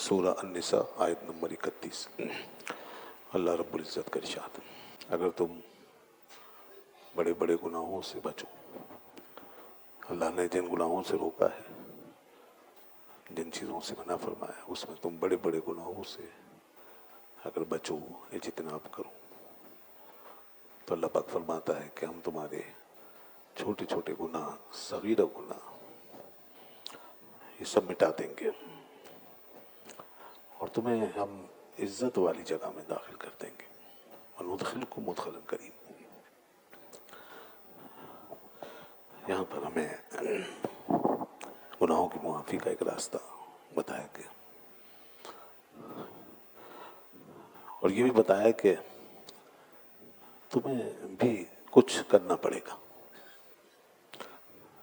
سورہ النساء آیت نمبر 31۔ اللہ رب العزت کا ارشاد، اگر تم بڑے بڑے گناہوں سے بچو، اللہ نے جن گناہوں سے روکا ہے، جن چیزوں سے منع فرمایا، اس میں تم بڑے بڑے گناہوں سے اگر بچو، اجتناب کرو، تو اللہ پاک فرماتا ہے کہ ہم تمہارے چھوٹے چھوٹے گناہ، صغیرہ گناہ، یہ سب مٹا دیں گے اور تمہیں ہم عزت والی جگہ میں داخل کر دیں گے۔ وَنُدْخِلْكُمْ مُدْخَلًا كَرِيمًا۔ یہاں پر ہمیں گناہوں کی معافی کا ایک راستہ بتایا گیا اور یہ بھی بتایا کہ تمہیں بھی کچھ کرنا پڑے گا۔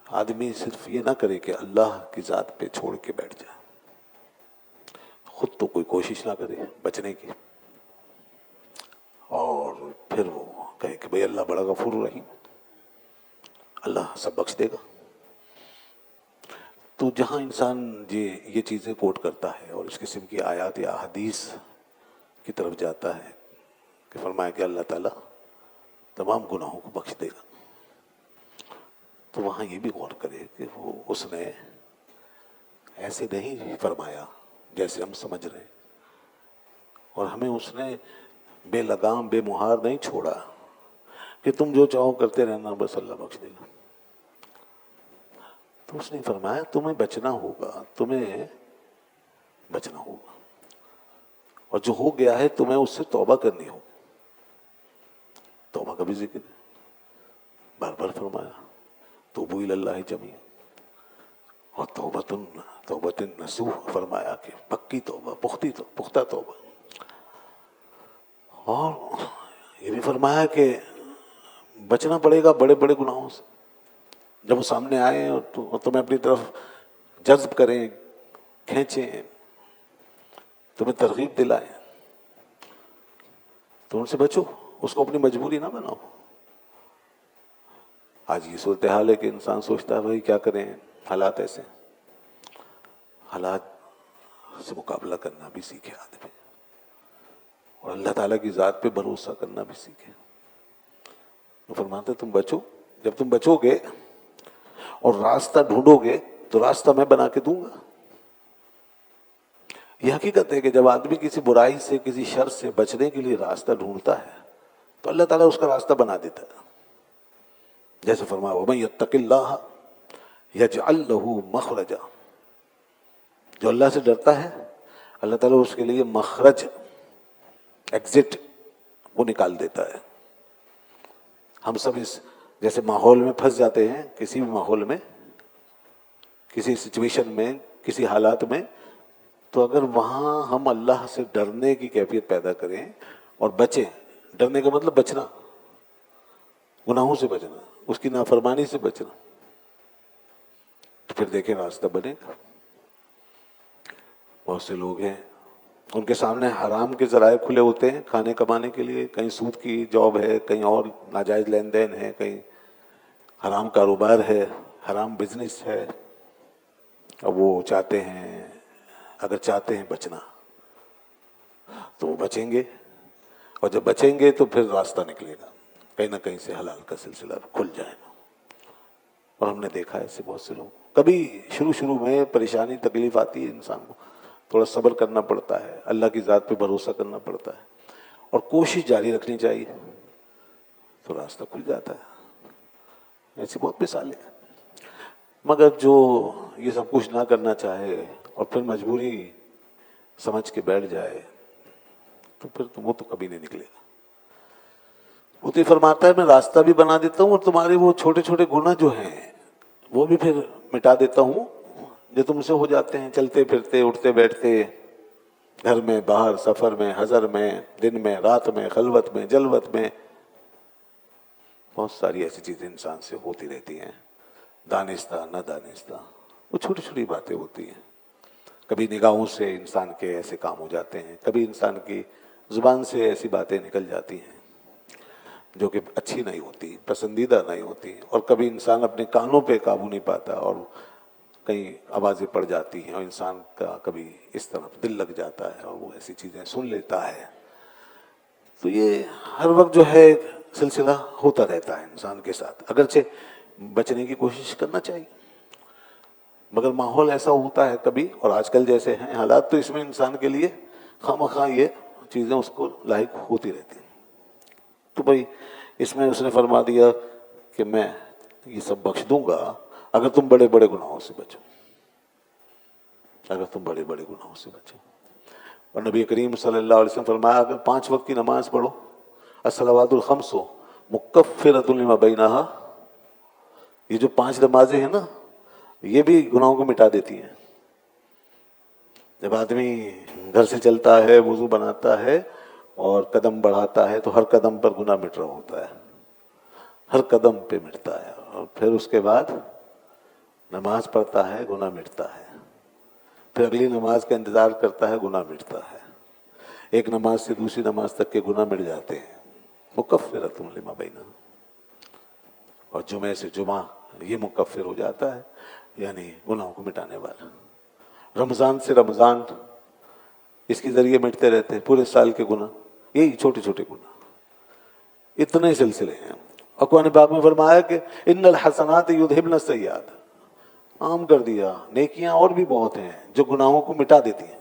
آدمی صرف یہ نہ کرے کہ اللہ کی ذات پہ چھوڑ کے بیٹھ جائے، خود تو کوئی کوشش نہ کرے بچنے کی، اور پھر وہ کہے کہ بھئی اللہ بڑا غفور رحیم، اللہ سب بخش دے گا۔ تو جہاں انسان یہ چیزیں کوٹ کرتا ہے اور اس قسم کی آیات یا حدیث کی طرف جاتا ہے کہ فرمایا کہ اللہ تعالیٰ تمام گناہوں کو بخش دے گا، تو وہاں یہ بھی غور کرے کہ وہ اس نے ایسے نہیں فرمایا جیسے ہم سمجھ رہے ہیں، اور ہمیں اس نے بے لگام بے مہار نہیں چھوڑا کہ تم جو چاہو کرتے رہنا، بس اللہ بخش دے گا۔ تو اس نے فرمایا تمہیں بچنا ہوگا، تمہیں بچنا ہوگا، اور جو ہو گیا ہے تمہیں اس سے توبہ کرنی ہوگی۔ توبہ کا بھی ذکر ہے، بار بار فرمایا توبوا الی اللہ جمیعا، اور توبۃ نصوح فرمایا کہ پکی توبہ، پختہ توبہ، اور یہ بھی فرمایا کہ بچنا پڑے گا بڑے بڑے گناہوں سے، جب وہ سامنے آئے اور تمہیں اپنی طرف جذب کریں، کھینچیں، تمہیں ترغیب دلائیں، تو ان سے بچو، اس کو اپنی مجبوری نہ بناؤ۔ آج یہ صورتحال ہے کہ انسان سوچتا ہے بھائی کیا کریں، حالات ایسے، حالات سے مقابلہ کرنا بھی سیکھے آدمی، اور اللہ تعالیٰ کی ذات پہ بھروسہ کرنا بھی سیکھے۔ وہ فرماتے تم بچو، جب تم بچو گے اور راستہ ڈھونڈو گے تو راستہ میں بنا کے دوں گا۔ یہ حقیقت ہے کہ جب آدمی کسی برائی سے، کسی شر سے بچنے کے لیے راستہ ڈھونڈتا ہے تو اللہ تعالیٰ اس کا راستہ بنا دیتا ہے۔ جیسے فرمایا وَمَن يَتَّقِ اللَّهَ يَجْعَلْ لَهُ مَخْرَجًا، جو اللہ سے ڈرتا ہے اللہ تعالیٰ اس کے لیے مخرج، ایگزٹ، وہ نکال دیتا ہے۔ ہم سب اس جیسے ماحول میں پھنس جاتے ہیں، کسی بھی ماحول میں، کسی سچویشن میں، کسی حالات میں، تو اگر وہاں ہم اللہ سے ڈرنے کی کیفیت پیدا کریں اور بچیں، ڈرنے کا مطلب بچنا، گناہوں سے بچنا، اس کی نافرمانی سے بچنا، تو پھر دیکھیں راستہ بنے گا۔ بہت سے لوگ ہیں ان کے سامنے حرام کے ذرائع کھلے ہوتے ہیں کھانے کمانے کے لیے، کہیں سود کی جاب ہے، کہیں اور ناجائز لین دین ہے، کہیں حرام کاروبار ہے، حرام بزنس ہے، اب وہ چاہتے ہیں، اگر چاہتے ہیں بچنا تو وہ بچیں گے، اور جب بچیں گے تو پھر راستہ نکلے گا، کہیں نہ کہیں سے حلال کا سلسلہ کھل جائے گا۔ اور ہم نے دیکھا ہے ایسے بہت سے لوگ، کبھی شروع میں پریشانی تکلیف آتی ہے، انسان کو تھوڑا صبر کرنا پڑتا ہے، اللہ کی ذات پہ بھروسہ کرنا پڑتا ہے اور کوشش جاری رکھنی چاہیے، تو راستہ کھل جاتا ہے۔ ایسی بہت مثالیں ہیں، مگر جو یہ سب کچھ نہ کرنا چاہے اور پھر مجبوری سمجھ کے بیٹھ جائے تو پھر وہ تو کبھی نہیں نکلے گا۔ وہ تو یہ فرماتا ہے میں راستہ بھی بنا دیتا ہوں اور تمہارے وہ چھوٹے چھوٹے گناہ جو ہیں وہ بھی پھر مٹا دیتا ہوں جو تم سے ہو جاتے ہیں، چلتے پھرتے، اٹھتے بیٹھتے، گھر میں، باہر، سفر میں، حضر میں، دن میں، رات میں، خلوت میں، جلوت میں، بہت ساری ایسی چیزیں انسان سے ہوتی رہتی ہیں، دانستہ نہ دانستہ، وہ چھوٹی چھوٹی باتیں ہوتی ہیں۔ کبھی نگاہوں سے انسان کے ایسے کام ہو جاتے ہیں، کبھی انسان کی زبان سے ایسی باتیں نکل جاتی ہیں جو کہ اچھی نہیں ہوتی، پسندیدہ نہیں ہوتی، اور کبھی انسان اپنے کانوں پہ قابو نہیں پاتا اور کہیں آوازیں پڑ جاتی ہیں اور انسان کا کبھی اس طرف دل لگ جاتا ہے اور وہ ایسی چیزیں سن لیتا ہے. تو یہ ہر وقت جو ہے ایک سلسلہ ہوتا رہتا ہے انسان کے ساتھ. اگرچہ بچنے کی کوشش کرنا چاہیے، مگر ماحول ایسا ہوتا ہے کبھی، اور آج کل جیسے ہیں حالات، تو اس میں انسان کے لیے خواہ یہ چیزیں اس کو لاحق ہوتی رہتی ہیں. تو بھائی اس میں اس نے فرما دیا کہ میں یہ سب بخش دوں گا اگر تم بڑے بڑے گناہوں سے بچو، اگر تم بڑے بڑے گناہوں سے بچو. اور نبی کریم صلی اللہ علیہ وسلم فرمایا اگر 5 وقت کی نماز پڑھو، الصلوات الخمس مکفرۃ لما بینہا، یہ جو 5 نمازیں ہیں نا یہ بھی گناہوں کو مٹا دیتی ہیں. جب آدمی گھر سے چلتا ہے، وضو بناتا ہے اور قدم بڑھاتا ہے تو ہر قدم پر گناہ مٹ رہا ہوتا ہے، ہر قدم پہ مٹتا ہے. اور پھر اس کے بعد نماز پڑھتا ہے، گناہ مٹتا ہے. پھر اگلی نماز کا انتظار کرتا ہے، گناہ مٹتا ہے. ایک نماز سے دوسری نماز تک کے گناہ مٹ جاتے ہیں. مکفرۃ لما بینہا. اور جمعے سے جمعہ یہ مکفر ہو جاتا ہے، یعنی گناہوں کو مٹانے والا. رمضان سے رمضان اس کے ذریعے مٹتے رہتے ہیں پورے سال کے گناہ، یہی چھوٹے چھوٹے گناہ، اتنے سلسلے ہیں. اور قرآن پاک میں فرمایا کہ ان الحسنات یذہبن السیئات، عام کر دیا نیکیاں اور بھی بہت ہیں جو گناہوں کو مٹا دیتی ہیں.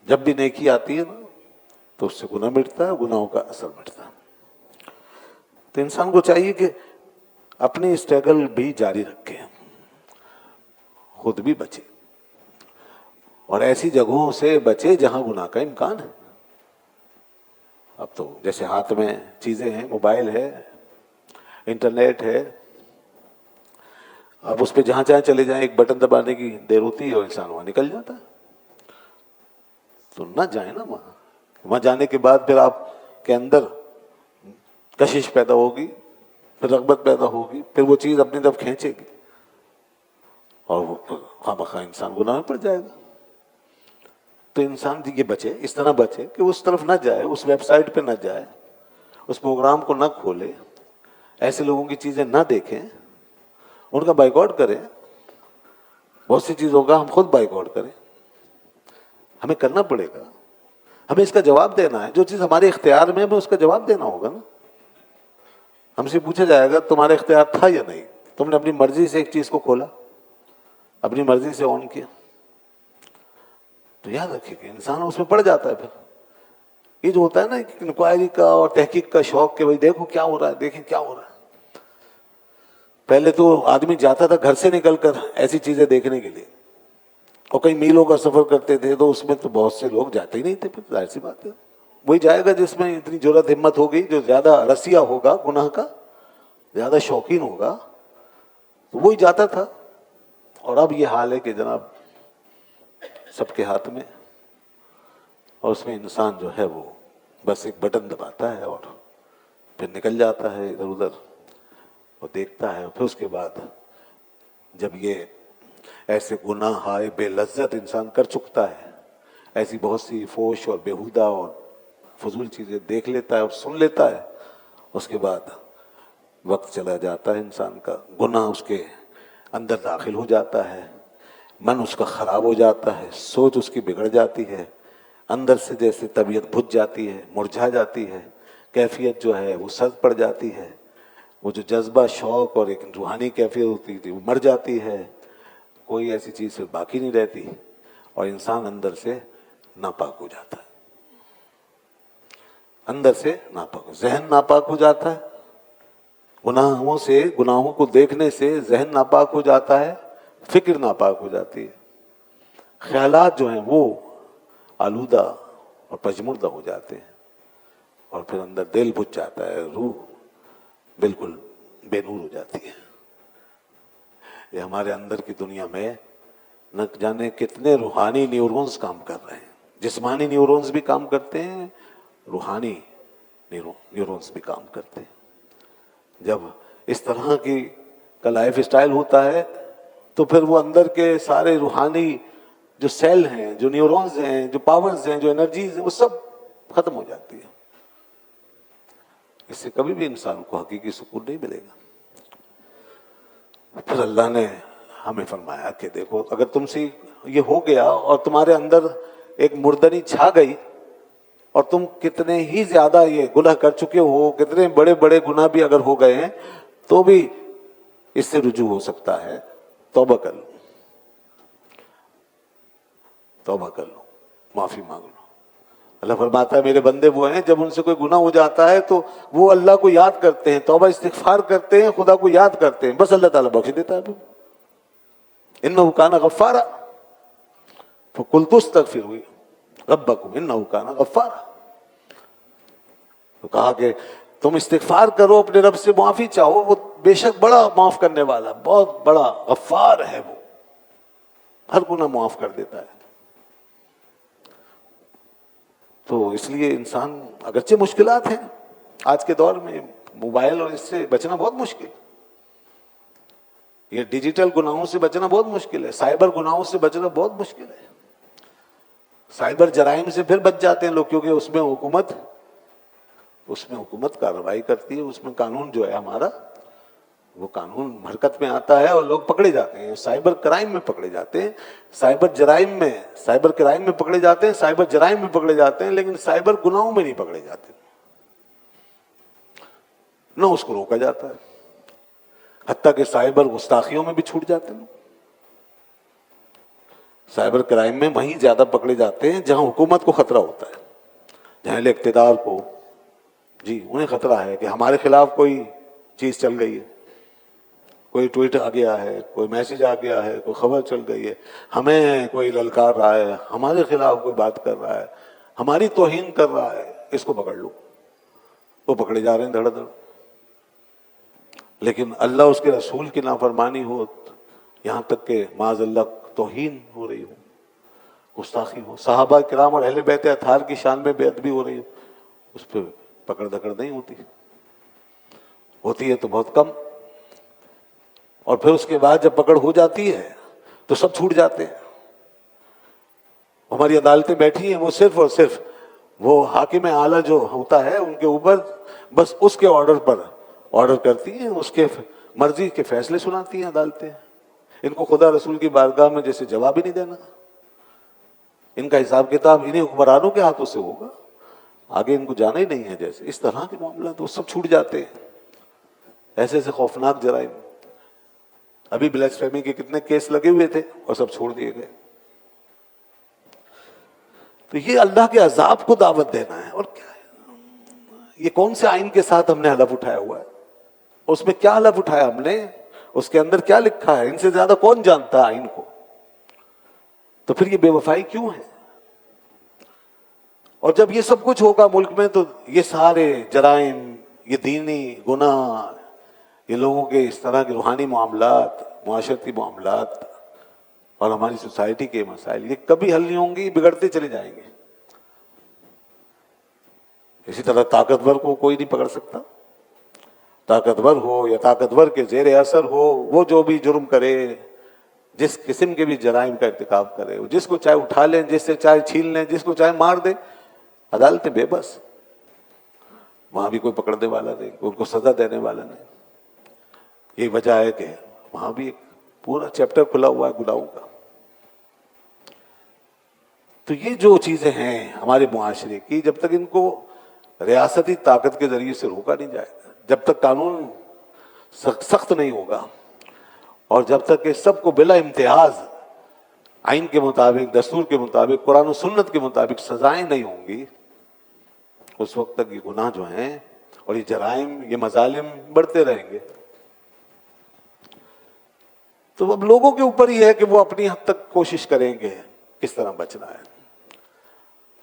جب بھی نیکی آتی ہے نا تو اس سے گناہ مٹتا ہے، گناہوں کا اثر مٹتا ہے. تو انسان کو چاہیے کہ اپنی اسٹرگل بھی جاری رکھے، خود بھی بچے، اور ایسی جگہوں سے بچے جہاں گناہ کا امکان ہے. اب تو جیسے ہاتھ میں چیزیں ہیں، موبائل ہے، انٹرنیٹ ہے، اب اس پہ جہاں چاہیں چلے جائیں، ایک بٹن دبانے کی دیر ہوتی ہے اور انسان وہاں نکل جاتا ہے. تو نہ جائیں نا وہاں جانے کے بعد پھر آپ کے اندر کشش پیدا ہوگی، پھر رغبت پیدا ہوگی، پھر وہ چیز اپنی طرف کھینچے گی اور وہ خواہ مخواہ انسان گناہ میں پڑ جائے گا. تو انسان یہ بچے، اس طرح بچے کہ اس طرف نہ جائے، اس ویب سائٹ پہ نہ جائے، اس پروگرام کو نہ کھولے، ایسے لوگوں کی چیزیں نہ دیکھیں، ان کا بائیکاٹ کریں. بہت سی چیزوں کا ہم خود بائیکاٹ کریں، ہمیں کرنا پڑے گا. ہمیں اس کا جواب دینا ہے، جو چیز ہمارے اختیار میں ہے ہمیں اس کا جواب دینا ہوگا نا. ہم سے پوچھا جائے گا تمہارا اختیار تھا یا نہیں، تم نے اپنی مرضی سے ایک چیز کو کھولا، اپنی مرضی سے آن کیا. تو یاد رکھیے کہ انسان اس میں پڑ جاتا ہے. پھر یہ جو ہوتا ہے نا انکوائری کا اور تحقیق کا شوق کہ بھئی دیکھو کیا ہو رہا ہے، دیکھیں کیا ہو رہا ہے. پہلے تو آدمی جاتا تھا گھر سے نکل کر ایسی چیزیں دیکھنے کے لیے، اور کئی میلوں کا سفر کرتے تھے تو اس میں تو بہت سے لوگ جاتے ہی نہیں تھے. پھر ظاہر سی بات ہے وہی جائے گا جس میں اتنی جرأت ہمت ہوگی، جو زیادہ رسیا ہوگا گناہ کا، زیادہ شوقین ہوگا، تو وہی جاتا تھا. اور اب یہ حال ہے کہ جناب سب کے ہاتھ میں، اور اس میں انسان جو ہے وہ بس ایک بٹن دباتا ہے اور پھر نکل جاتا ہے ادھر ادھر اور دیکھتا ہے. پھر اس کے بعد جب یہ ایسے گناہ ہائے بے لذت انسان کر چکتا ہے، ایسی بہت سی فوش اور بیہودہ اور فضول چیزیں دیکھ لیتا ہے اور سن لیتا ہے، اس کے بعد وقت چلا جاتا ہے انسان کا، گناہ اس کے اندر داخل ہو جاتا ہے، من اس کا خراب ہو جاتا ہے، سوچ اس کی بگڑ جاتی ہے، اندر سے جیسے طبیعت بجھ جاتی ہے، مرجھا جاتی ہے، کیفیت جو ہے وہ سرد پڑ جاتی ہے، وہ جو جذبہ شوق اور ایک روحانی کیفیت ہوتی تھی وہ مر جاتی ہے، کوئی ایسی چیز پھر باقی نہیں رہتی، اور انسان اندر سے ناپاک ہو جاتا ہے. اندر سے ناپاک، ذہن ناپاک ہو جاتا ہے، گناہوں سے، گناہوں کو دیکھنے سے ذہن ناپاک ہو جاتا ہے، فکر ناپاک ہو جاتی ہے، خیالات جو ہیں وہ آلودہ اور پجمردہ ہو جاتے ہیں، اور پھر اندر دل بجھ جاتا ہے، روح بالکل بے نور ہو جاتی ہے. یہ ہمارے اندر کی دنیا میں نہ جانے کتنے روحانی نیورونز کام کر رہے ہیں. جسمانی نیورونز بھی کام کرتے ہیں، روحانی نیورونز بھی کام کرتے ہیں. جب اس طرح کی کا لائف اسٹائل ہوتا ہے تو پھر وہ اندر کے سارے روحانی جو سیل ہیں، جو نیورونز ہیں، جو پاورز ہیں، جو انرجیز ہیں، وہ سب ختم ہو جاتی ہیں. اس سے کبھی بھی انسان کو حقیقی سکون نہیں ملے گا. پھر اللہ نے ہمیں فرمایا کہ دیکھو اگر تم سے یہ ہو گیا اور تمہارے اندر ایک مردنی چھا گئی اور تم کتنے ہی زیادہ یہ گناہ کر چکے ہو، کتنے بڑے بڑے گناہ بھی اگر ہو گئے ہیں تو بھی اس سے رجوع ہو سکتا ہے، توبہ کر لو، توبہ کر لو، معافی مانگ لو۔ اللہ فرماتا ہے میرے بندے وہ ہیں جب ان سے کوئی گناہ ہو جاتا ہے تو وہ اللہ کو یاد کرتے ہیں، توبہ استغفار کرتے ہیں، خدا کو یاد کرتے ہیں، بس اللہ تعالیٰ بخش دیتا ہے۔ انہ کان غفارا فقلت استغفروا ربکم انہ کان غفارا، تو کہا کہ تم استغفار کرو، اپنے رب سے معافی چاہو، وہ بے شک بڑا معاف کرنے والا، بہت بڑا غفار ہے، وہ ہر گناہ معاف کر دیتا ہے۔ تو اس لیے انسان، اگرچہ مشکلات ہیں آج کے دور میں، موبائل اور اس سے بچنا بہت مشکل، یہ ڈیجیٹل گناہوں سے بچنا بہت مشکل ہے، سائبر گناہوں سے بچنا بہت مشکل ہے۔ سائبر جرائم سے پھر بچ جاتے ہیں لوگ، کیونکہ اس میں حکومت کارروائی کرتی ہے، اس میں قانون جو ہے ہمارا وہ قانون حرکت میں آتا ہے اور لوگ پکڑے جاتے ہیں، سائبر کرائم میں پکڑے جاتے ہیں، سائبر کرائم میں پکڑے جاتے ہیں، سائبر جرائم میں پکڑے جاتے ہیں، لیکن سائبر گناہوں میں نہیں پکڑے جاتے، نہ اس کو روکا جاتا ہے، حتیٰ کہ سائبر گستاخیوں میں بھی چھوٹ جاتے ہیں۔ سائبر کرائم میں وہیں زیادہ پکڑے جاتے ہیں جہاں حکومت کو خطرہ ہوتا ہے، جہاں اقتدار کو انہیں خطرہ ہے کہ ہمارے خلاف کوئی چیز چل گئی ہے، کوئی ٹویٹ آ گیا ہے، کوئی میسج آ گیا ہے، کوئی خبر چل گئی ہے، ہمیں کوئی للکار رہا ہے، ہمارے خلاف کوئی بات کر رہا ہے، ہماری توہین کر رہا ہے، اس کو پکڑ لو۔ وہ پکڑے جا رہے ہیں دھڑ دھڑ، لیکن اللہ اس کے رسول کی نافرمانی ہو، یہاں تک کہ معاذ اللہ توہین ہو رہی ہو، گستاخی ہو، صحابہ کرام اور اہل بیت اطہار کی شان میں بے ادبی ہو رہی ہو، اس پہ پکڑ دکڑ نہیں ہوتی ہے تو بہت کم، اور پھر اس کے بعد جب پکڑ ہو جاتی ہے تو سب چھوٹ جاتے ہیں۔ ہماری عدالتیں بیٹھی ہیں، وہ صرف اور صرف وہ حاکم اعلیٰ جو ہوتا ہے ان کے اوپر بس اس کے آرڈر کرتی ہیں، اس کے مرضی کے فیصلے سناتی ہیں عدالتیں۔ ان کو خدا رسول کی بارگاہ میں جیسے جواب ہی نہیں دینا، ان کا حساب کتاب انہیں حکمرانوں کے ہاتھوں سے ہوگا، آگے ان کو جانا ہی نہیں ہے، جیسے اس طرح کے معاملات وہ سب چھوٹ جاتے ہیں۔ ایسے ایسے خوفناک جرائم، ابھی بلیسفیمی کے کتنے کیس لگے ہوئے تھے اور سب چھوڑ دیے گئے۔ تو یہ اللہ کے عذاب کو دعوت دینا ہے، اور کیا ہے؟ یہ کون سے آئین کے ساتھ ہم نے حلف اٹھایا ہوا ہے؟ اس میں کیا حلف اٹھایا ہم نے؟ اس کے اندر کیا لکھا ہے؟ ان سے زیادہ کون جانتا ہے آئین کو؟ تو پھر یہ بے وفائی کیوں ہے؟ اور جب یہ سب کچھ ہوگا ملک میں تو یہ سارے جرائم، یہ دینی گناہ، یہ لوگوں کے اس طرح کے روحانی معاملات، معاشرتی معاملات اور ہماری سوسائٹی کے مسائل، یہ کبھی حل نہیں ہوں گے، بگڑتے چلے جائیں گے۔ اسی طرح طاقتور کو کوئی نہیں پکڑ سکتا، طاقتور ہو یا طاقتور کے زیر اثر ہو، وہ جو بھی جرم کرے، جس قسم کے بھی جرائم کا ارتکاب کرے، جس کو چاہے اٹھا لیں، جس سے چاہے چھین لیں، جس کو چاہے مار دیں، عدالتیں بے بس، وہاں بھی کوئی پکڑنے والا نہیں، ان کو سزا دینے والا نہیں۔ یہی وجہ ہے کہ وہاں بھی ایک پورا چیپٹر کھلا ہوا ہے گناہوں کا۔ تو یہ جو چیزیں ہیں ہمارے معاشرے کی، جب تک ان کو ریاستی طاقت کے ذریعے سے روکا نہیں جائے گا، جب تک قانون سخت نہیں ہوگا، اور جب تک کہ سب کو بلا امتیاز آئین کے مطابق، دستور کے مطابق، قرآن و سنت کے مطابق سزائیں نہیں ہوں گی، اس وقت تک یہ گناہ جو ہیں اور یہ جرائم، یہ مظالم بڑھتے رہیں گے۔ تو اب لوگوں کے اوپر ہی ہے کہ وہ اپنی حد تک کوشش کریں گے کس طرح بچنا ہے،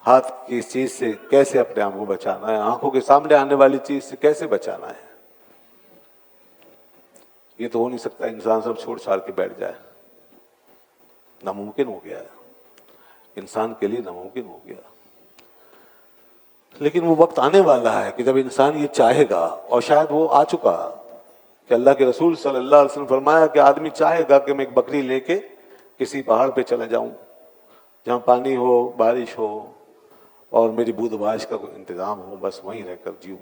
ہاتھ کی اس چیز سے کیسے اپنے آپ کو بچانا ہے، آنکھوں کے سامنے آنے والی چیز سے کیسے بچانا ہے۔ یہ تو ہو نہیں سکتا انسان سب چھوڑ چھاڑ کے بیٹھ جائے، ناممکن ہو گیا ہے، انسان کے لیے ناممکن ہو گیا۔ لیکن وہ وقت آنے والا ہے کہ جب انسان یہ چاہے گا، اور شاید وہ آ چکا، کہ اللہ کے رسول صلی اللہ علیہ وسلم فرمایا کہ آدمی چاہے گا کہ میں ایک بکری لے کے کسی پہاڑ پہ چلا جاؤں جہاں پانی ہو، بارش ہو، اور میری بود و باش کا کوئی انتظام ہو، بس وہیں رہ کر جیوں۔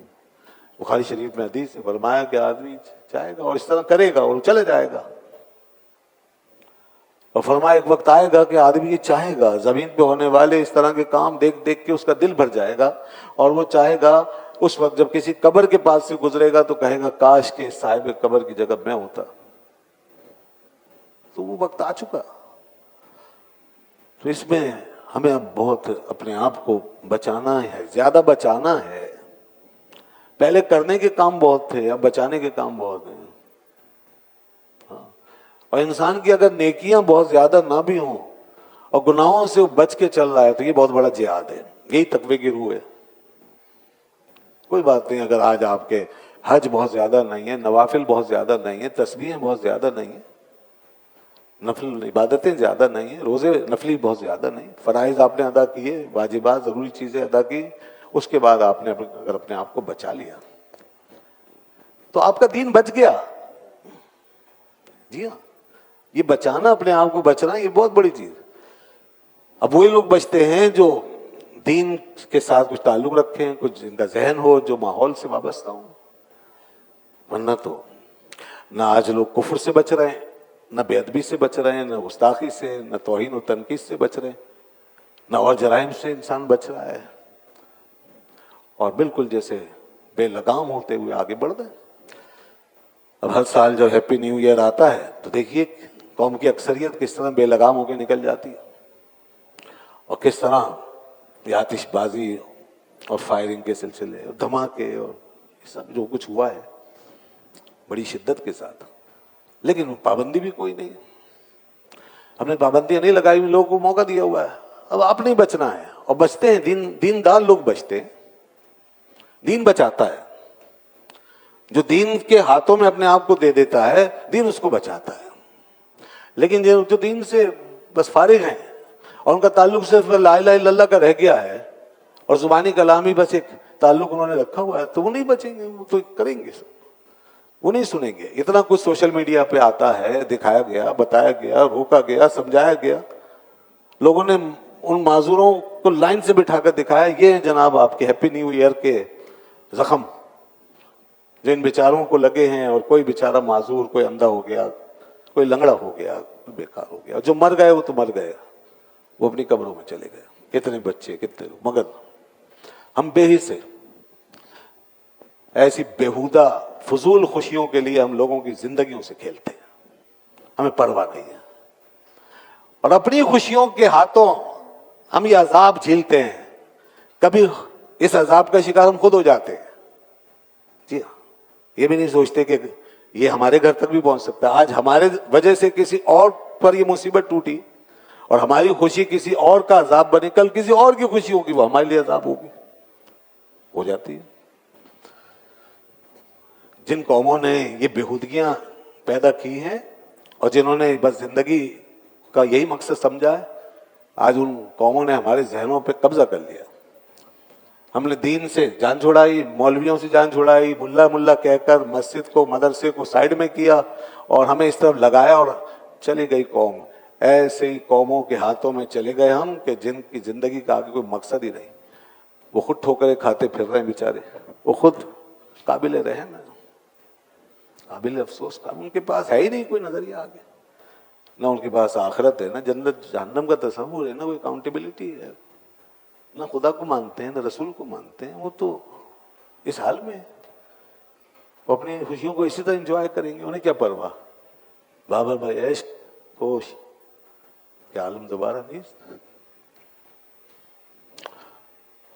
بخاری شریف میں حدیث سے فرمایا کہ آدمی چاہے گا اور اس طرح کرے گا اور چلے جائے گا۔ اور فرمایا ایک وقت آئے گا کہ آدمی یہ چاہے گا، زمین پہ ہونے والے اس طرح کے کام دیکھ دیکھ کے اس کا دل بھر جائے گا، اور وہ چاہے گا اس وقت جب کسی قبر کے پاس سے گزرے گا تو کہے گا کاش کہ صاحب قبر کی جگہ میں ہوتا۔ تو وہ وقت آ چکا۔ تو اس میں ہمیں اب بہت اپنے آپ کو بچانا ہے، زیادہ بچانا ہے۔ پہلے کرنے کے کام بہت تھے، اب بچانے کے کام بہت ہیں۔ اور انسان کی اگر نیکیاں بہت زیادہ نہ بھی ہوں اور گناہوں سے وہ بچ کے چل رہا ہے تو یہ بہت بڑا جہاد ہے، یہی تقوی کی روح ہے۔ کوئی بات نہیں اگر آج آپ کے حج بہت زیادہ نہیں ہے، نوافل بہت زیادہ نہیں ہے، تسبیحیں بہت زیادہ نہیں ہیں، نفل عبادتیں زیادہ نہیں ہیں، روزے نفلی بہت زیادہ نہیں، فرائض آپ نے ادا کیے، واجبات ضروری چیزیں ادا کی، اس کے بعد آپ نے اگر اپنے آپ کو بچا لیا تو آپ کا دین بچ گیا۔ جی ہاں، یہ بچانا، اپنے آپ کو بچنا، یہ بہت بڑی چیز۔ اب وہی لوگ بچتے ہیں جو دین کے ساتھ کچھ تعلق رکھیں، کچھ جن کا ذہن ہو، جو ماحول سے وابستہ ہوں، ورنہ تو نہ آج لوگ کفر سے بچ رہے ہیں، نہ بے ادبی سے بچ رہے ہیں، نہ گستاخی سے، نہ توہین و تنقید سے بچ رہے ہیں، نہ اور جرائم سے انسان بچ رہا ہے، اور بالکل جیسے بے لگام ہوتے ہوئے آگے بڑھ گئے۔ اب ہر سال جب ہیپی نیو ایئر آتا ہے تو دیکھیے قوم کی اکثریت کس طرح بے لگام ہو کے نکل جاتی ہے، اور کس طرح یہ آتش بازی اور فائرنگ کے سلسلے اور دھماکے اور یہ سب جو کچھ ہوا ہے بڑی شدت کے ساتھ، لیکن پابندی بھی کوئی نہیں ہے۔ ہم نے پابندیاں نہیں لگائی ہوئی، لوگوں کو موقع دیا ہوا ہے، اب آپ نہیں بچنا ہے، اور بچتے ہیں دیندار لوگ بچتے ہیں، دین بچاتا ہے۔ جو دین کے ہاتھوں میں اپنے آپ کو دے دیتا ہے دین اس کو بچاتا ہے، لیکن جو دین سے بس فارغ ہیں اور ان کا تعلق صرف لا الہ الا اللہ کا رہ گیا ہے اور زبانی کلامی بس ایک تعلق انہوں نے رکھا ہوا ہے، تو وہ نہیں بچیں گے، وہ تو کریں گے، وہ نہیں سنیں گے۔ اتنا کچھ سوشل میڈیا پہ آتا ہے، دکھایا گیا، بتایا گیا، روکا گیا، سمجھایا گیا، لوگوں نے ان معذوروں کو لائن سے بٹھا کر دکھایا، یہ جناب آپ کے ہیپی نیو ایئر کے زخم جو ان بیچاروں کو لگے ہیں، اور کوئی بیچارہ معذور، کوئی اندھا ہو گیا، کوئی لنگڑا ہو گیا، کوئی بیکار ہو گیا، جو مر گئے وہ تو مر گئے، وہ اپنی قبروں میں چلے گئے، کتنے بچے، کتنے لوگ، مگر ہم بے حس سے ایسی بیہودہ فضول خوشیوں کے لیے ہم لوگوں کی زندگیوں سے کھیلتے ہیں، ہمیں پرواہ نہیں ہے، اور اپنی خوشیوں کے ہاتھوں ہم یہ عذاب جھیلتے ہیں، کبھی اس عذاب کا شکار ہم خود ہو جاتے ہیں۔ جی ہاں، یہ بھی نہیں سوچتے کہ یہ ہمارے گھر تک بھی پہنچ سکتا ہے، آج ہمارے وجہ سے کسی اور پر یہ مصیبت ٹوٹی اور ہماری خوشی کسی اور کا عذاب بنے، کل کسی اور کی خوشی ہوگی وہ ہمارے لیے عذاب ہوگی، ہو جاتی ہے۔ جن قوموں نے یہ بےہودگیاں پیدا کی ہیں اور جنہوں نے بس زندگی کا یہی مقصد سمجھا ہے، آج ان قوموں نے ہمارے ذہنوں پہ قبضہ کر لیا۔ ہم نے دین سے جان چھڑائی، مولویوں سے جان چھڑائی، ملا ملا کہہ کر مسجد کو، مدرسے کو سائیڈ میں کیا اور ہمیں اس طرف لگایا، اور چلی گئی قوم۔ ایسے ہی قوموں کے ہاتھوں میں چلے گئے ہم کہ جن کی زندگی کا آگے کوئی مقصد ہی نہیں، وہ خود ٹھوکریں کھاتے پھر رہے ہیں بیچارے، وہ خود قابل رحم ہے، قابل افسوس کا، ان کے پاس ہے ہی نہیں کوئی نظریہ آگے، نہ ان کے پاس آخرت ہے، نہ جنت جہنم کا تصور ہے، نہ کوئی اکاؤنٹیبلٹی ہے، نہ خدا کو مانتے ہیں، نہ رسول کو مانتے ہیں، وہ تو اس حال میں وہ اپنی خوشیوں کو اسی طرح انجوائے کریں گے، انہیں کیا پرواہ، بابر بھائی عیش خوش، کیا عالم دوبارہ نہیں۔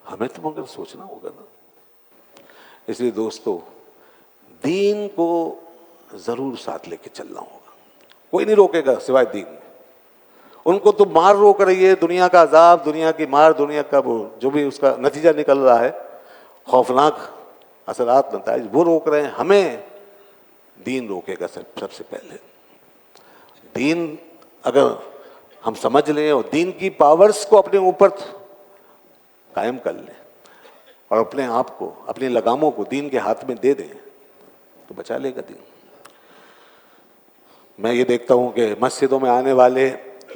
ہمیں تو مگر سوچنا ہوگا نا۔ اس لیے دوستو، دین کو ضرور ساتھ لے کے چلنا ہوگا، کوئی نہیں روکے گا سوائے دین۔ ان کو تو مار روک رہی ہے، دنیا کا عذاب، دنیا کی مار، دنیا کا وہ جو بھی اس کا نتیجہ نکل رہا ہے، خوفناک اثرات، نتائج، وہ روک رہے ہیں، ہمیں دین روکے گا سب سے پہلے۔ دین اگر ہم سمجھ لیں اور دین کی پاورز کو اپنے اوپر قائم کر لیں اور اپنے آپ کو، اپنی لگاموں کو دین کے ہاتھ میں دے دیں تو بچا لے گا دین۔ میں یہ دیکھتا ہوں کہ مسجدوں میں آنے والے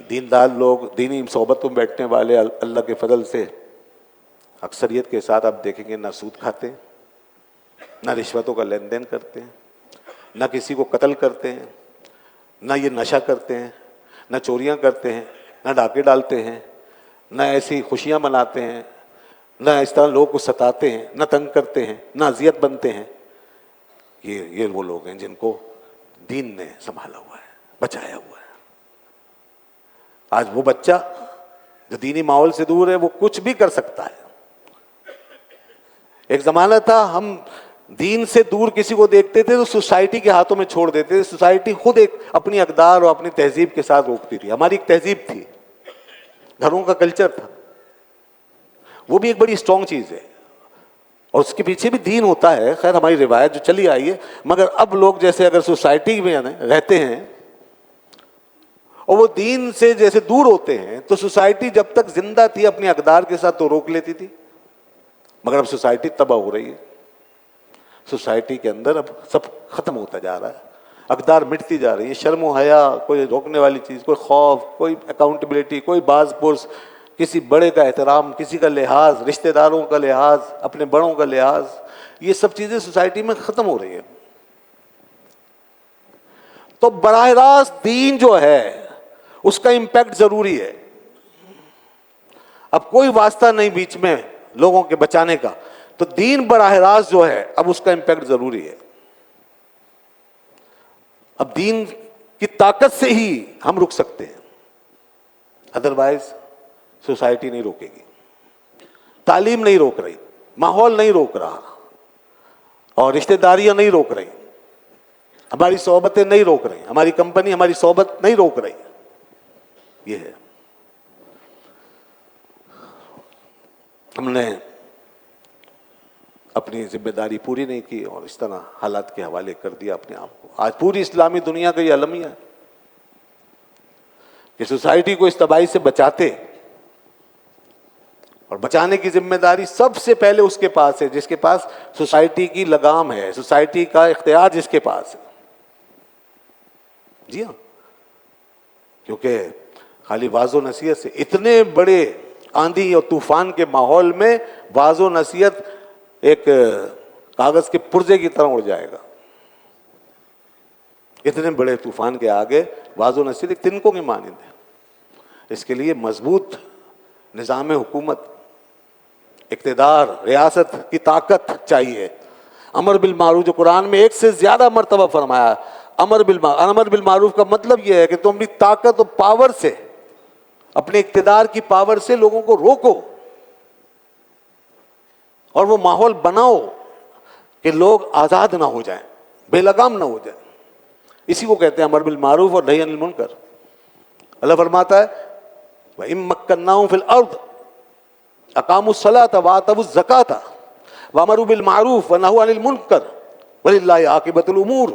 دیندار لوگ، دینی صحبتوں میں بیٹھنے والے، اللہ کے فضل سے اکثریت کے ساتھ آپ دیکھیں گے نہ سود کھاتے ہیں، نہ رشوتوں کا لین دین کرتے ہیں، نہ کسی کو قتل کرتے ہیں، نہ یہ نشہ کرتے ہیں، نہ چوریاں کرتے ہیں، نہ ڈاکے ڈالتے ہیں، نہ ایسی خوشیاں مناتے ہیں، نہ اس طرح لوگوں کو ستاتے ہیں، نہ تنگ کرتے ہیں، نہ اذیت بنتے ہیں۔ یہ وہ لوگ ہیں جن کو دین نے سنبھالا ہوا ہے، بچایا ہوا ہے۔ آج وہ بچہ جو دینی ماحول سے دور ہے وہ کچھ بھی کر سکتا ہے۔ ایک زمانہ تھا ہم دین سے دور کسی کو دیکھتے تھے تو سوسائٹی کے ہاتھوں میں چھوڑ دیتے تھے، سوسائٹی خود ایک اپنی اقدار اور اپنی تہذیب کے ساتھ روکتی تھی۔ ہماری ایک تہذیب تھی، گھروں کا کلچر تھا، وہ بھی ایک بڑی اسٹرانگ چیز ہے، اور اس کے پیچھے بھی دین ہوتا ہے، خیر ہماری روایت جو چلی آئی ہے۔ مگر اب لوگ جیسے اگر سوسائٹی میں رہتے ہیں اور وہ دین سے جیسے دور ہوتے ہیں، تو سوسائٹی جب تک زندہ تھی اپنی اقدار کے ساتھ تو روک لیتی تھی، مگر اب سوسائٹی تباہ ہو رہی ہے۔ سوسائٹی کے اندر اب سب ختم ہوتا جا رہا ہے، اقدار مٹتی جا رہی ہے، شرم و حیا کوئی روکنے والی چیز، کوئی خوف، کوئی اکاؤنٹیبلٹی، کوئی باز پرس، کسی بڑے کا احترام، کسی کا لحاظ، رشتہ داروں کا لحاظ، اپنے بڑوں کا لحاظ، یہ سب چیزیں سوسائٹی میں ختم ہو رہی ہیں۔ تو براہ راست دین جو ہے اس کا امپیکٹ ضروری ہے۔ اب کوئی واسطہ نہیں بیچ میں لوگوں کے بچانے کا، تو دین براہ راست جو ہے اب اس کا امپیکٹ ضروری ہے۔ اب دین کی طاقت سے ہی ہم رک سکتے ہیں، ادروائز سوسائٹی نہیں روکے گی، تعلیم نہیں روک رہی، ماحول نہیں روک رہا، اور رشتہ داریاں نہیں روک رہی، ہماری صحبتیں نہیں روک رہی، ہماری کمپنی ہماری صحبت نہیں روک رہی۔ یہ ہے، ہم نے اپنی ذمہ داری پوری نہیں کی اور اس طرح حالات کے حوالے کر دیا اپنے آپ کو۔ آج پوری اسلامی دنیا کا یہ المیہ ہے کہ سوسائٹی کو اس تباہی سے بچاتے، اور بچانے کی ذمہ داری سب سے پہلے اس کے پاس ہے جس کے پاس سوسائٹی کی لگام ہے، سوسائٹی کا اختیار جس کے پاس ہے۔ جی ہاں، کیونکہ خالی واعظ و نصیحت سے اتنے بڑے آندھی اور طوفان کے ماحول میں واعظ و نصیحت ایک کاغذ کے پرزے کی طرح اڑ جائے گا۔ اتنے بڑے طوفان کے آگے واعظ و نصیحت ایک تنکوں کی مانند ہے۔ اس کے لیے مضبوط نظام حکومت، اقتدار، ریاست کی طاقت چاہیے۔ امر بالمعروف جو قرآن میں ایک سے زیادہ مرتبہ فرمایا، امر بالمعروف کا مطلب یہ ہے کہ تم اپنی طاقت و پاور سے، اپنے اقتدار کی پاور سے لوگوں کو روکو، اور وہ ماحول بناؤ کہ لوگ آزاد نہ ہو جائیں، بے لگام نہ ہو جائیں۔ اسی کو کہتے ہیں امر بالمعروف اور نہی عن المنکر۔ اللہ فرماتا ہے وَإِن مَّكَّنَّاهُمْ فِي الْأَرْضِ أَقَامُوا الصَّلَاةَ وَآتَوُا الزَّكَاةَ وَأَمَرُوا بِالْمَعْرُوفِ وَنَهَوْا عَنِ الْمُنكَرِ وَلِلَّهِ عَاقِبَةُ الْأُمُورِ۔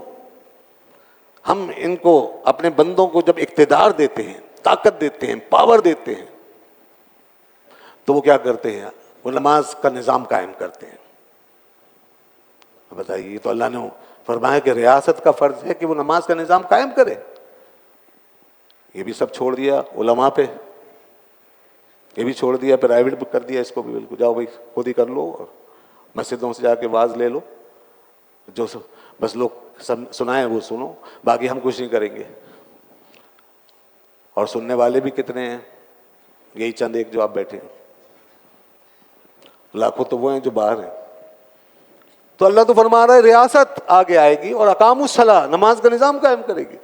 ہم ان کو، اپنے بندوں کو جب اقتدار دیتے ہیں، طاقت دیتے ہیں، پاور دیتے ہیں، تو وہ کیا کرتے ہیں؟ وہ نماز کا نظام قائم کرتے ہیں۔ بتائیے، یہ تو اللہ نے فرمایا کہ ریاست کا فرض ہے کہ وہ نماز کا نظام قائم کرے، یہ بھی سب چھوڑ دیا علماء پہ، یہ بھی چھوڑ دیا، پرائیویٹ کر دیا اس کو بھی، بالکل جاؤ بھائی خود ہی کر لو، اور مسجدوں سے جا کے واز لے لو، جو بس لوگ سنائیں وہ سنو، باقی ہم کچھ نہیں کریں گے۔ اور سننے والے بھی کتنے ہیں؟ یہی چند ایک جو آپ بیٹھے ہیں، لاکھوں تو وہ ہیں جو باہر ہیں۔ تو اللہ تو فرما رہا ہے ریاست آگے آئے گی اور اقاموا الصلاۃ، نماز کا نظام قائم کرے گی،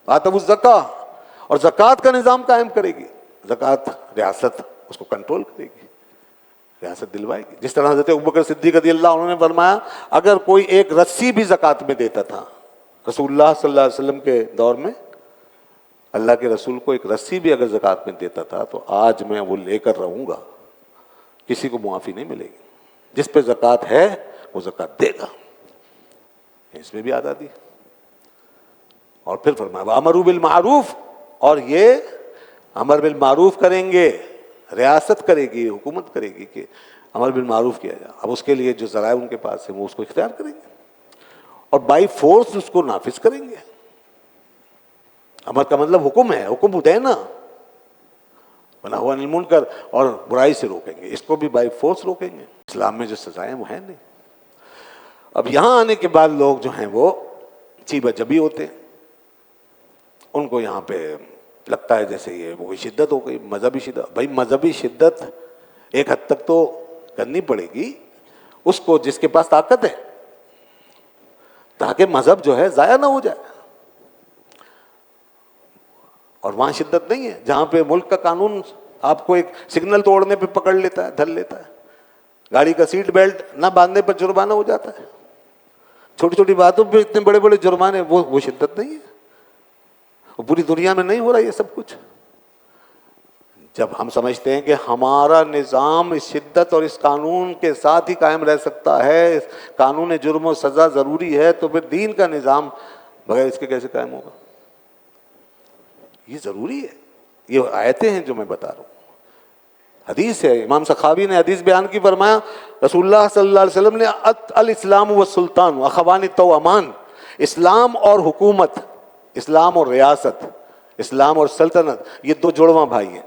آتوا الزکاۃ، اور زکوٰۃ کا نظام قائم کرے گی۔ زکوٰۃ ریاست اس کو کنٹرول کرے گی، ریاست دلوائے گی۔ جس طرح حضرت ابوبکر صدیق رضی اللہ عنہ نے فرمایا اگر کوئی ایک رسی بھی زکوٰۃ میں دیتا تھا، رسول اللہ صلی اللہ علیہ وسلم کے دور میں اللہ کے رسول کو ایک رسی بھی اگر زکوٰۃ میں دیتا تھا تو آج میں وہ لے کر رہوں گا، کسی کو معافی نہیں ملے گی۔ جس پہ زکوٰۃ ہے وہ زکوٰۃ دے گا، اس میں بھی آزادی۔ اور پھر فرمایا وَأَمَرُوا بِالْمَعْرُوفِ، اور یہ امر بالمعروف کریں گے، ریاست کرے گی، حکومت کرے گی کہ امر بالمعروف کیا جائے۔ اب اس کے لیے جو ذرائع ان کے پاس ہیں وہ اس کو اختیار کریں گے اور بائی فورس اس کو نافذ کریں گے۔ امر کا مطلب حکم ہے، حکم دینا، وَنَهُوا عَنِ الْمُنكَرِ، اور برائی سے روکیں گے، اس کو بھی بائی فورس روکیں گے۔ اسلام میں جو سزائیں وہ ہیں نہیں۔ اب یہاں آنے کے بعد لوگ جو ہیں وہ چیبہ جبی ہوتے ہیں، ان کو یہاں پہ لگتا ہے جیسے یہ وہ شدت ہو گئی، مذہبی شدت. بھائی مذہبی شدت ایک حد تک تو کرنی پڑے گی اس کو جس کے پاس طاقت ہے، تاکہ مذہب جو ہے ضائع نہ ہو جائے. اور وہاں شدت نہیں ہے جہاں پہ ملک کا قانون آپ کو ایک سگنل توڑنے پہ پکڑ لیتا ہے، دھر لیتا ہے، گاڑی کا سیٹ بیلٹ نہ باندھنے پر جرمانہ ہو جاتا ہے، چھوٹی چھوٹی باتوں پہ اتنے بڑے بڑے جرمانے، وہ شدت نہیں ہے. اور پوری دنیا میں نہیں ہو رہا یہ سب کچھ. جب ہم سمجھتے ہیں کہ ہمارا نظام اس شدت اور اس قانون کے ساتھ ہی قائم رہ سکتا ہے، قانون جرم و سزا ضروری ہے، تو پھر دین کا نظام بغیر اس کے کیسے قائم ہوگا؟ یہ ضروری ہے. یہ آیتیں ہیں جو میں بتا رہا ہوں، حدیث ہے. امام سخاوی نے حدیث بیان کی، فرمایا رسول اللہ صلی اللہ علیہ وسلم نے الاسلام والسلطان اخوان التوامان، اسلام اور حکومت، اسلام اور ریاست، اسلام اور سلطنت، یہ دو جڑواں بھائی ہیں،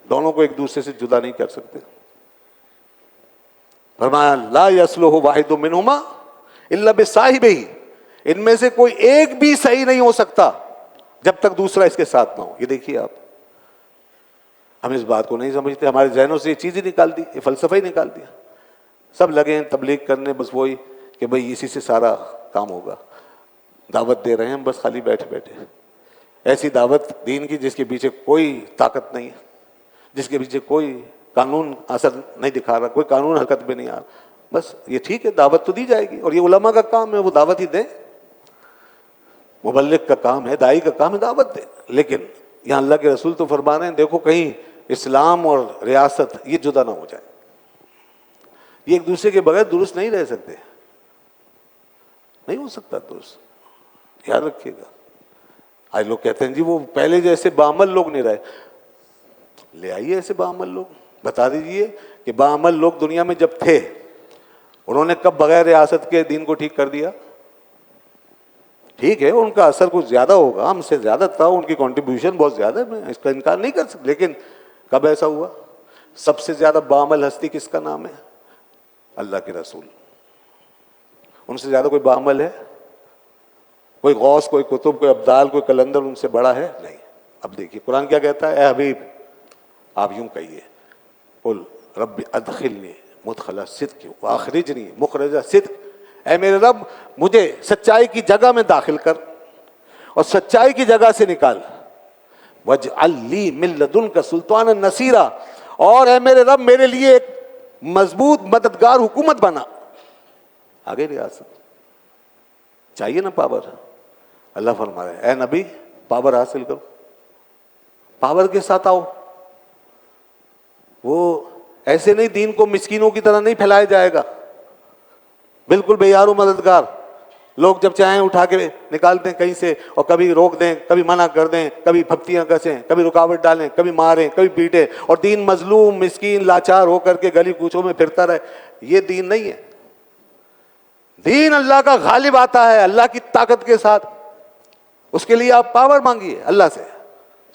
دونوں کو ایک دوسرے سے جدا نہیں کر سکتے. فرمایا لا یصلح واحد منہما الا بصاحبہ، ان میں سے کوئی ایک بھی صحیح نہیں ہو سکتا جب تک دوسرا اس کے ساتھ نہ ہو. یہ دیکھیے آپ، ہم اس بات کو نہیں سمجھتے، ہمارے ذہنوں سے یہ چیز ہی نکال دی، یہ فلسفہ ہی نکال دیا. سب لگے ہیں تبلیغ کرنے، بس وہی کہ بھئی اسی سے سارا کام ہوگا. دعوت دے رہے ہیں ہم بس خالی بیٹھے بیٹھے، ایسی دعوت دین کی جس کے پیچھے کوئی طاقت نہیں ہے، جس کے پیچھے کوئی قانون اثر نہیں دکھا رہا، کوئی قانون حرکت میں نہیں آ رہا. بس یہ ٹھیک ہے، دعوت تو دی جائے گی، اور یہ علماء کا کام ہے وہ دعوت ہی دیں، مبلغ کا کام ہے، داعی کا کام ہے دعوت دیں. لیکن یہاں اللہ کے رسول تو فرما رہے ہیں دیکھو کہیں اسلام اور ریاست یہ جدا نہ ہو جائے، یہ ایک دوسرے کے بغیر درست نہیں رہ سکتے، نہیں ہو سکتا درست. یاد رکھیے گا. آج لوگ کہتے ہیں جی وہ پہلے جیسے باعمل لوگ نہیں رہے. لے آئیے ایسے باعمل لوگ، بتا دیجئے کہ باعمل لوگ دنیا میں جب تھے انہوں نے کب بغیر ریاست کے دین کو ٹھیک کر دیا؟ ٹھیک ہے ان کا اثر کچھ زیادہ ہوگا، ہم سے زیادہ تھا، ان کی کنٹریبیوشن بہت زیادہ ہے، میں اس کا انکار نہیں کر سکتا، لیکن کب ایسا ہوا؟ سب سے زیادہ باعمل ہستی کس کا نام ہے؟ اللہ کے رسول. ان سے زیادہ کوئی باعمل ہے؟ کوئی غوث، کوئی قطب، کوئی ابدال، کوئی قلندر ان سے بڑا ہے؟ نہیں. اب دیکھیے قرآن کیا کہتا ہے، اے حبیب آپ یوں کہیے، قل رب ادخلنی مدخل صدق واخرجنی مخرج صدق، اے میرے رب مجھے سچائی کی جگہ میں داخل کر اور سچائی کی جگہ سے نکال. واجعل لی من لدنک سلطانا نصیرا، اور اے میرے رب میرے لیے ایک مضبوط مددگار حکومت بنا. آگے ریاست چاہیے نا، پاور. اللہ فرما رہے ہیں اے نبی پاور حاصل کرو، پاور کے ساتھ آؤ. وہ ایسے نہیں، دین کو مسکینوں کی طرح نہیں پھیلایا جائے گا، بالکل بے یار و مددگار. لوگ جب چاہیں اٹھا کے نکال دیں کہیں سے، اور کبھی روک دیں، کبھی منع کر دیں، کبھی پھپتیاں کسیں، کبھی رکاوٹ ڈالیں، کبھی ماریں، کبھی پیٹیں، اور دین مظلوم مسکین لاچار ہو کر کے گلی کوچوں میں پھرتا رہے. یہ دین نہیں ہے. دین اللہ کا غالب آتا ہے اللہ کی طاقت کے ساتھ. اس کے لیے آپ پاور مانگیے اللہ سے،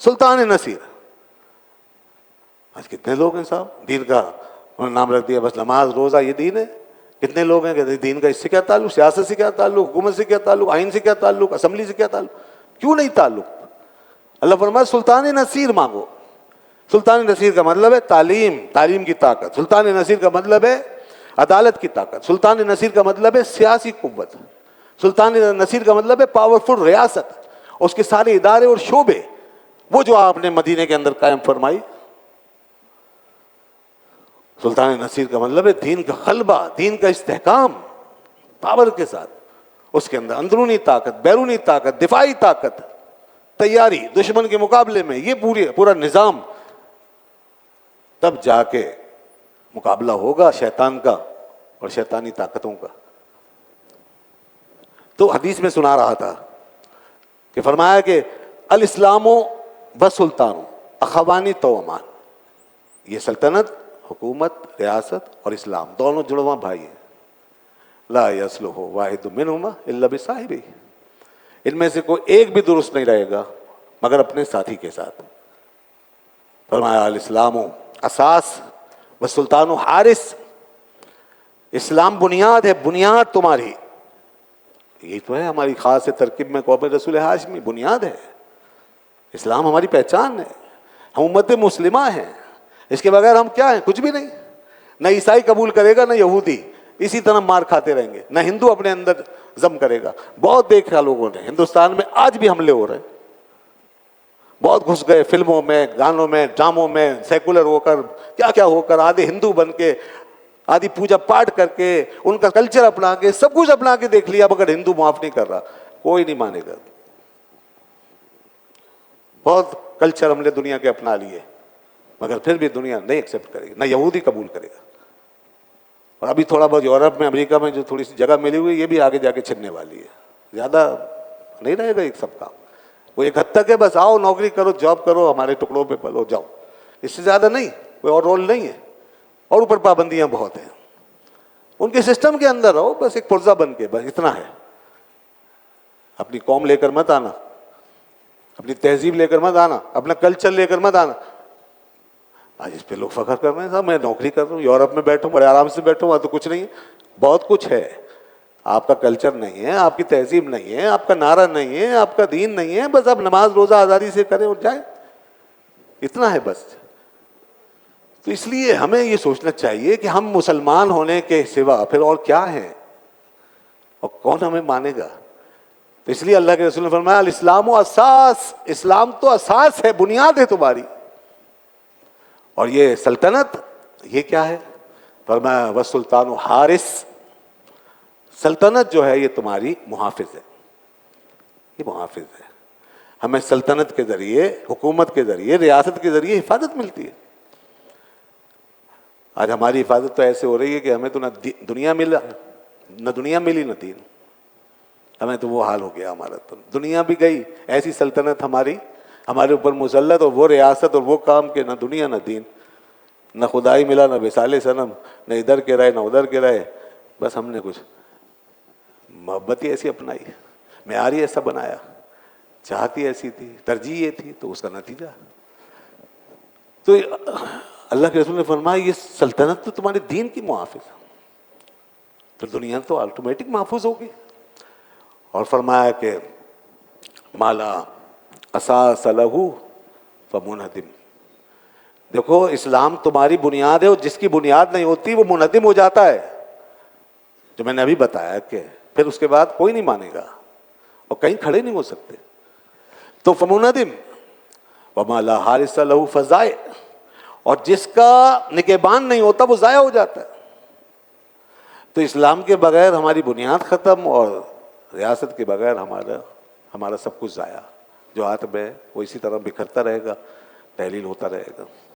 سلطان نصیر. آج کتنے لوگ ہیں صاحب دین کا انہوں نے نام رکھ دیا، بس نماز روزہ یہ دین ہے. کتنے لوگ ہیں کہ دین کا اس سے کیا تعلق، سیاست سے کیا تعلق، حکومت سے کیا تعلق، آئین سے کیا تعلق، اسمبلی سے کیا تعلق؟ کیوں نہیں تعلق؟ اللہ فرمایا سلطان نصیر مانگو. سلطان نصیر کا مطلب ہے تعلیم، تعلیم کی طاقت. سلطان نصیر کا مطلب ہے عدالت کی طاقت. سلطان نصیر کا مطلب ہے سیاسی قوت. سلطان نصیر کا مطلب ہے پاورفل ریاست، اس کے سارے ادارے اور شعبے، وہ جو آپ نے مدینے کے اندر قائم فرمائی. سلطان نصیر کا مطلب ہے دین کا غلبہ، دین کا استحکام پاور کے ساتھ. اس کے اندر اندرونی طاقت، بیرونی طاقت، دفاعی طاقت، تیاری دشمن کے مقابلے میں، یہ پورا نظام. تب جا کے مقابلہ ہوگا شیطان کا اور شیطانی طاقتوں کا. تو حدیث میں سنا رہا تھا کہ فرمایا کہ الاسلام والسلطان اخوان توأمان، یہ سلطنت، حکومت، ریاست اور اسلام دونوں جڑواں بھائی ہیں. لا یصلح واحد منہما الا بصاحبہ، ان میں سے کوئی ایک بھی درست نہیں رہے گا مگر اپنے ساتھی کے ساتھ. فرمایا الاسلام اساس والسلطان حارس، اسلام بنیاد ہے، بنیاد تمہاری. یہی تو ہے ہماری خاص ترکیب میں قوم رسول ہاشمی، بنیاد ہے. اسلام ہماری پہچان ہے، ہم امت مسلمہ ہیں، اس کے بغیر ہم کیا ہیں؟ کچھ بھی نہیں. نہ عیسائی قبول کرے گا نہ یہودی، اسی طرح مار کھاتے رہیں گے. نہ ہندو اپنے اندر ضم کرے گا. بہت دیکھا لوگوں نے، ہندوستان میں آج بھی حملے ہو رہے ہیں، بہت گھس گئے فلموں میں، گانوں میں، ڈراموں میں، سیکولر ہو کر کیا کیا ہو کر، آدھے ہندو بن کے، آدھی پوجا پاٹ کر کے، ان کا کلچر اپنا کے، سب کچھ اپنا کے دیکھ لیا، مگر ہندو معاف نہیں کر رہا. کوئی نہیں مانے گا. بہت کلچر ہم نے دنیا کے اپنا لیے، مگر پھر بھی دنیا نہیں ایکسیپٹ کرے گی، نہ یہودی قبول کرے گا. اور ابھی تھوڑا بہت یورپ میں، امریکہ میں جو تھوڑی سی جگہ ملی ہوئی، یہ بھی آگے جا کے چھننے والی ہے. زیادہ نہیں رہے گا ایک سب کام. وہ ایک حد تک ہے، بس آؤ نوکری کرو، جاب کرو، ہمارے ٹکڑوں پہ پلو جاؤ، اس سے زیادہ نہیں. کوئی اور رول نہیں ہے. اور اوپر پابندیاں بہت ہیں. ان کے سسٹم کے اندر رہو، بس ایک پرزہ بن کے، بس اتنا ہے. اپنی قوم لے کر مت آنا، اپنی تہذیب لے کر مت آنا، اپنا کلچر لے کر مت آنا. آج اس پہ لوگ فخر کر رہے ہیں، صاحب میں نوکری کر رہا ہوں، یورپ میں بیٹھوں، بڑے آرام سے بیٹھوں، وہاں تو کچھ نہیں ہے. بہت کچھ ہے. آپ کا کلچر نہیں ہے، آپ کی تہذیب نہیں ہے، آپ کا نعرہ نہیں ہے، آپ کا دین نہیں ہے، بس آپ نماز روزہ آزادی سے کریں اور جائیں، اتنا ہے بس. تو اس لیے ہمیں یہ سوچنا چاہیے کہ ہم مسلمان ہونے کے سوا پھر اور کیا ہیں، اور کون ہمیں مانے گا. تو اس لیے اللہ کے رسول نے فرمایا الاسلام و اساس، اسلام تو اساس ہے، بنیاد ہے تمہاری. اور یہ سلطنت، یہ کیا ہے؟ فرمایا والسلطان حارس، سلطنت جو ہے یہ تمہاری محافظ ہے، یہ محافظ ہے. ہمیں سلطنت کے ذریعے، حکومت کے ذریعے، ریاست کے ذریعے حفاظت ملتی ہے. آج ہماری حفاظت تو ایسے ہو رہی ہے کہ ہمیں تو نہ دنیا ملا، نہ دنیا ملی نہ دین. ہمیں تو وہ حال ہو گیا ہمارا. تو دنیا بھی گئی، ایسی سلطنت ہمارے اوپر مسلط، اور وہ ریاست اور وہ کام کہ نہ دنیا نہ دین، نہ خدائی ملا، نہ وصال صنم، نہ ادھر کے رہے نہ ادھر کے رہے. بس ہم نے کچھ محبت ہی ایسی اپنائی، معیار ہی ایسا بنایا، چاہتی ایسی تھی، ترجیح یہ تھی، تو اس کا نتیجہ. تو اللہ کے رسول نے فرمایا یہ سلطنت تو تمہارے دین کی محافظ ہے، تو دنیا تو آٹومیٹک محفوظ ہوگی. اور فرمایا کہ مالا اساس لہ فمنہدم. دیکھو اسلام تمہاری بنیاد ہے، اور جس کی بنیاد نہیں ہوتی وہ منہدم ہو جاتا ہے، جو میں نے ابھی بتایا کہ پھر اس کے بعد کوئی نہیں مانے گا اور کہیں کھڑے نہیں ہو سکتے. تو فمنہدم وما لا حارس لہ فضائع، اور جس کا نگہبان نہیں ہوتا وہ ضائع ہو جاتا ہے. تو اسلام کے بغیر ہماری بنیاد ختم، اور ریاست کے بغیر ہمارا سب کچھ ضائع. جو ہاتھ میں وہ اسی طرح بکھرتا رہے گا، تحلیل ہوتا رہے گا.